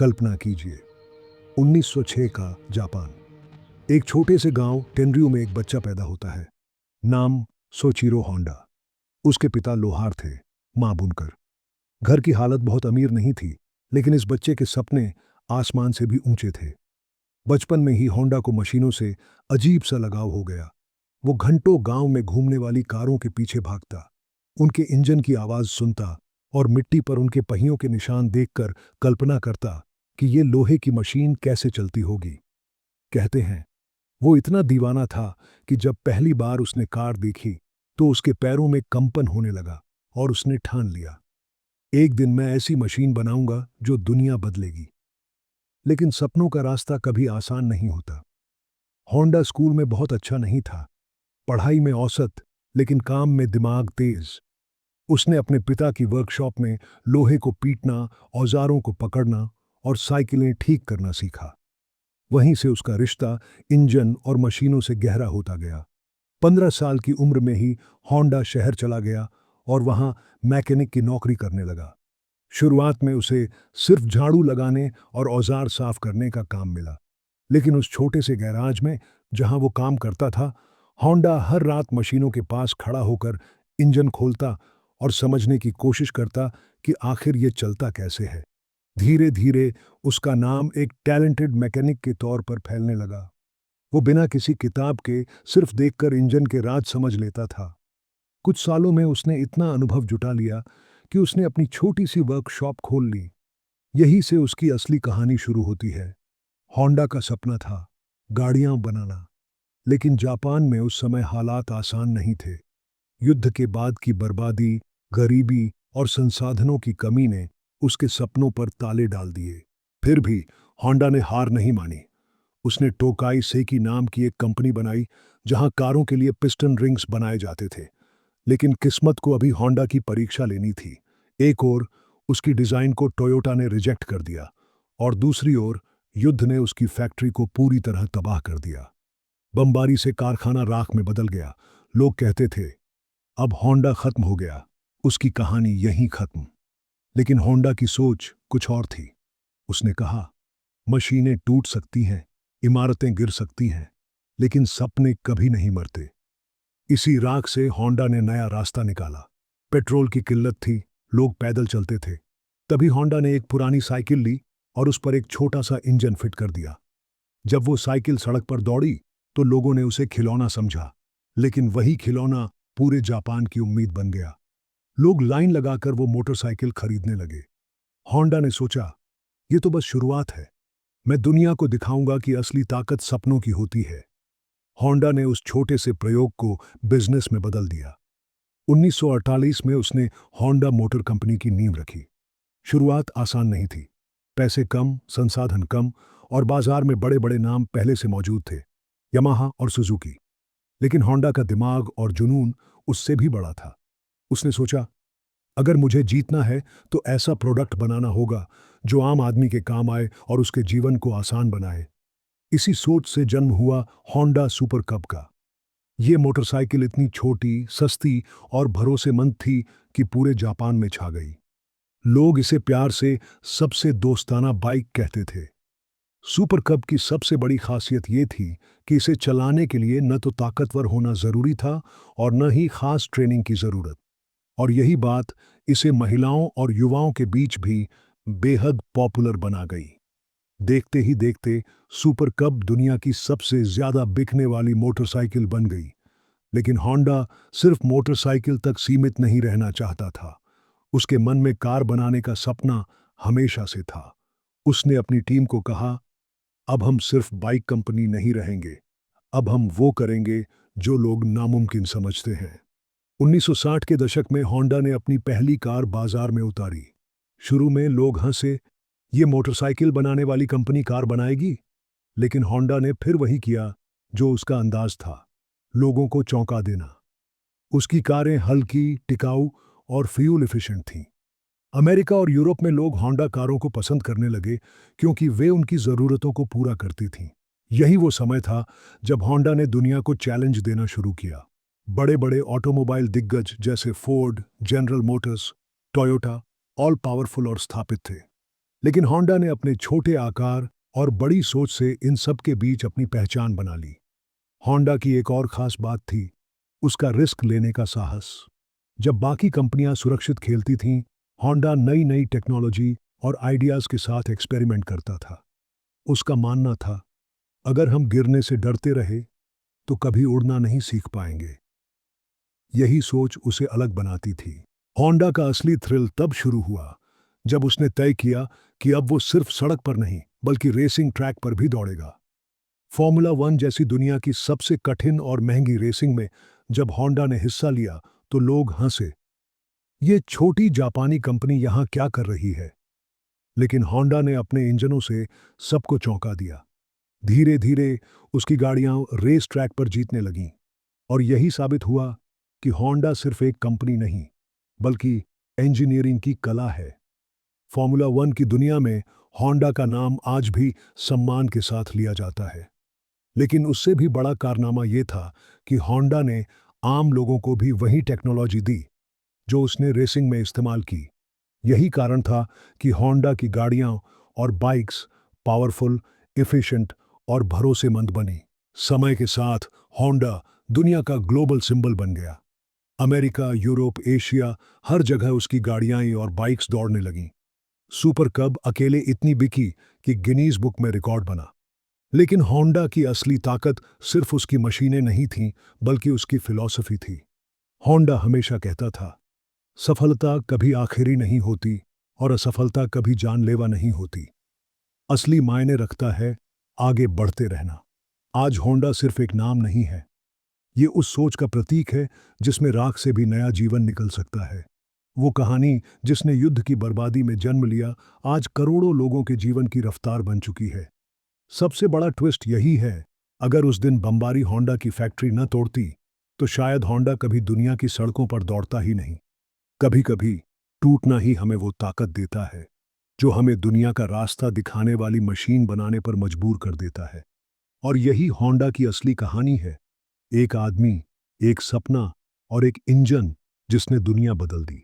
कल्पना कीजिए, 1906 का जापान। एक छोटे से गांव टेनरियो में एक बच्चा पैदा होता है। नाम सोचिरो होंडा। उसके पिता लोहार थे, मां बुनकर। घर की हालत बहुत अमीर नहीं थी, लेकिन इस बच्चे के सपने आसमान से भी ऊंचे थे। बचपन में ही होंडा को मशीनों से अजीब सा लगाव हो गया। वो घंटों गांव में घूमने वाली कारों के पीछे भागता, उनके इंजन की आवाज सुनता और मिट्टी पर उनके पहियों के निशान देखकर कल्पना करता कि ये लोहे की मशीन कैसे चलती होगी। कहते हैं, वो इतना दीवाना था कि जब पहली बार उसने कार देखी तो उसके पैरों में कंपन होने लगा और उसने ठान लिया, एक दिन मैं ऐसी मशीन बनाऊंगा जो दुनिया बदलेगी। लेकिन सपनों का रास्ता कभी आसान नहीं होता। होंडा स्कूल में बहुत अच्छा नहीं था, पढ़ाई में औसत, लेकिन काम में दिमाग तेज। उसने अपने पिता की वर्कशॉप में लोहे को पीटना, औजारों को पकड़ना और साइकिलें ठीक करना सीखा। वहीं से उसका रिश्ता इंजन और मशीनों से गहरा होता गया। 15 साल की उम्र में ही होंडा शहर चला गया और वहां मैकेनिक की नौकरी करने लगा। शुरुआत में उसे सिर्फ झाड़ू लगाने और औजार साफ करने का काम मिला, लेकिन उस छोटे से गैराज में जहां वो काम करता था, होंडा हर रात मशीनों के पास खड़ा होकर इंजन खोलता और समझने की कोशिश करता कि आखिर ये चलता कैसे है। धीरे धीरे उसका नाम एक टैलेंटेड मैकेनिक के तौर पर फैलने लगा। वो बिना किसी किताब के सिर्फ देखकर इंजन के राज समझ लेता था। कुछ सालों में उसने इतना अनुभव जुटा लिया कि उसने अपनी छोटी सी वर्कशॉप खोल ली। यही से उसकी असली कहानी शुरू होती है। होंडा का सपना था गाड़ियां बनाना, लेकिन जापान में उस समय हालात आसान नहीं थे। युद्ध के बाद की बर्बादी, गरीबी और संसाधनों की कमी ने उसके सपनों पर ताले डाल दिए। फिर भी होंडा ने हार नहीं मानी। उसने टोकाई सेकी नाम की एक कंपनी बनाई, जहां कारों के लिए पिस्टन रिंग्स बनाए जाते थे। लेकिन किस्मत को अभी होंडा की परीक्षा लेनी थी। एक ओर उसकी डिजाइन को टोयोटा ने रिजेक्ट कर दिया और दूसरी ओर युद्ध ने उसकी फैक्ट्री को पूरी तरह तबाह कर दिया। बमबारी से कारखाना राख में बदल गया। लोग कहते थे, अब होंडा खत्म हो गया, उसकी कहानी यहीं खत्म। लेकिन होंडा की सोच कुछ और थी। उसने कहा, मशीनें टूट सकती हैं, इमारतें गिर सकती हैं, लेकिन सपने कभी नहीं मरते। इसी राख से होंडा ने नया रास्ता निकाला। पेट्रोल की किल्लत थी, लोग पैदल चलते थे। तभी होंडा ने एक पुरानी साइकिल ली और उस पर एक छोटा सा इंजन फिट कर दिया। जब वो साइकिल सड़क पर दौड़ी तो लोगों ने उसे खिलौना समझा, लेकिन वही खिलौना पूरे जापान की उम्मीद बन गया। लोग लाइन लगाकर वो मोटरसाइकिल खरीदने लगे। होंडा ने सोचा, ये तो बस शुरुआत है, मैं दुनिया को दिखाऊंगा कि असली ताकत सपनों की होती है। होंडा ने उस छोटे से प्रयोग को बिजनेस में बदल दिया। 1948 में उसने होंडा मोटर कंपनी की नींव रखी। शुरुआत आसान नहीं थी। पैसे कम, संसाधन कम और बाजार में बड़े बड़े नाम पहले से मौजूद थे, यामाहा और सुजुकी। लेकिन होंडा का दिमाग और जुनून उससे भी बड़ा था। उसने सोचा, अगर मुझे जीतना है तो ऐसा प्रोडक्ट बनाना होगा जो आम आदमी के काम आए और उसके जीवन को आसान बनाए। इसी सोच से जन्म हुआ होंडा सुपर कब का। ये मोटरसाइकिल इतनी छोटी, सस्ती और भरोसेमंद थी कि पूरे जापान में छा गई। लोग इसे प्यार से सबसे दोस्ताना बाइक कहते थे। सुपर कब की सबसे बड़ी खासियत ये थी कि इसे चलाने के लिए न तो ताकतवर होना जरूरी था और न ही खास ट्रेनिंग की जरूरत। और यही बात इसे महिलाओं और युवाओं के बीच भी बेहद पॉपुलर बना गई। देखते ही देखते सुपर कब दुनिया की सबसे ज्यादा बिकने वाली मोटरसाइकिल बन गई। लेकिन होंडा सिर्फ मोटरसाइकिल तक सीमित नहीं रहना चाहता था। उसके मन में कार बनाने का सपना हमेशा से था। उसने अपनी टीम को कहा, अब हम सिर्फ बाइक कंपनी नहीं रहेंगे, अब हम वो करेंगे जो लोग नामुमकिन समझते हैं। 1960 के दशक में होंडा ने अपनी पहली कार बाजार में उतारी। शुरू में लोग हंसे, ये मोटरसाइकिल बनाने वाली कंपनी कार बनाएगी। लेकिन होंडा ने फिर वही किया जो उसका अंदाज था, लोगों को चौंका देना। उसकी कारें हल्की, टिकाऊ और फ्यूल एफिशिएंट थीं। अमेरिका और यूरोप में लोग होंडा कारों को पसंद करने लगे क्योंकि वे उनकी ज़रूरतों को पूरा करती थीं। यही वो समय था जब होंडा ने दुनिया को चैलेंज देना शुरू किया। बड़े बड़े ऑटोमोबाइल दिग्गज जैसे Ford, general Motors, Toyota all powerful और स्थापित थे। लेकिन होंडा ने अपने छोटे आकार और बड़ी सोच से इन सब के बीच अपनी पहचान बना ली। होंडा की एक और खास बात थी उसका रिस्क लेने का साहस। जब बाकी कंपनियां सुरक्षित खेलती थीं, होंडा नई नई टेक्नोलॉजी और आइडियाज के साथ एक्सपेरिमेंट करता था। उसका मानना था, अगर हम गिरने से डरते रहे तो कभी उड़ना नहीं सीख पाएंगे। यही सोच उसे अलग बनाती थी। होंडा का असली थ्रिल तब शुरू हुआ जब उसने तय किया कि अब वो सिर्फ सड़क पर नहीं बल्कि रेसिंग ट्रैक पर भी दौड़ेगा। फॉर्मूला वन जैसी दुनिया की सबसे कठिन और महंगी रेसिंग में जब होंडा ने हिस्सा लिया तो लोग हंसे, ये छोटी जापानी कंपनी यहाँ क्या कर रही है। लेकिन होंडा ने अपने इंजनों से सबको चौंका दिया। धीरे धीरे उसकी गाड़ियां रेस ट्रैक पर जीतने लगीं और यही साबित हुआ कि होंडा सिर्फ एक कंपनी नहीं बल्कि इंजीनियरिंग की कला है। फॉर्मूला वन की दुनिया में होंडा का नाम आज भी सम्मान के साथ लिया जाता है। लेकिन उससे भी बड़ा कारनामा यह था कि होंडा ने आम लोगों को भी वही टेक्नोलॉजी दी जो उसने रेसिंग में इस्तेमाल की। यही कारण था कि होंडा की गाड़ियां और बाइक्स पावरफुल, एफिशिएंट और भरोसेमंद बनी। समय के साथ होंडा दुनिया का ग्लोबल सिंबल बन गया। अमेरिका, यूरोप, एशिया, हर जगह उसकी गाड़ियां और बाइक्स दौड़ने लगीं। सुपर कब अकेले इतनी बिकी कि गिनीज बुक में रिकॉर्ड बना। लेकिन होंडा की असली ताकत सिर्फ उसकी मशीनें नहीं थीं, बल्कि उसकी फिलॉसफी थी। होंडा हमेशा कहता था, सफलता कभी आखिरी नहीं होती और असफलता कभी जानलेवा नहीं होती। असली मायने रखता है आगे बढ़ते रहना। आज होंडा सिर्फ एक नाम नहीं है, ये उस सोच का प्रतीक है जिसमें राख से भी नया जीवन निकल सकता है। वो कहानी जिसने युद्ध की बर्बादी में जन्म लिया, आज करोड़ों लोगों के जीवन की रफ्तार बन चुकी है। सबसे बड़ा ट्विस्ट यही है, अगर उस दिन बम्बारी होंडा की फैक्ट्री न तोड़ती, तो शायद होंडा कभी दुनिया की सड़कों पर दौड़ता ही नहीं। कभी कभी टूटना ही हमें वो ताकत देता है जो हमें दुनिया का रास्ता दिखाने वाली मशीन बनाने पर मजबूर कर देता है। और यही होंडा की असली कहानी है, एक आदमी, एक सपना और एक इंजन जिसने दुनिया बदल दी।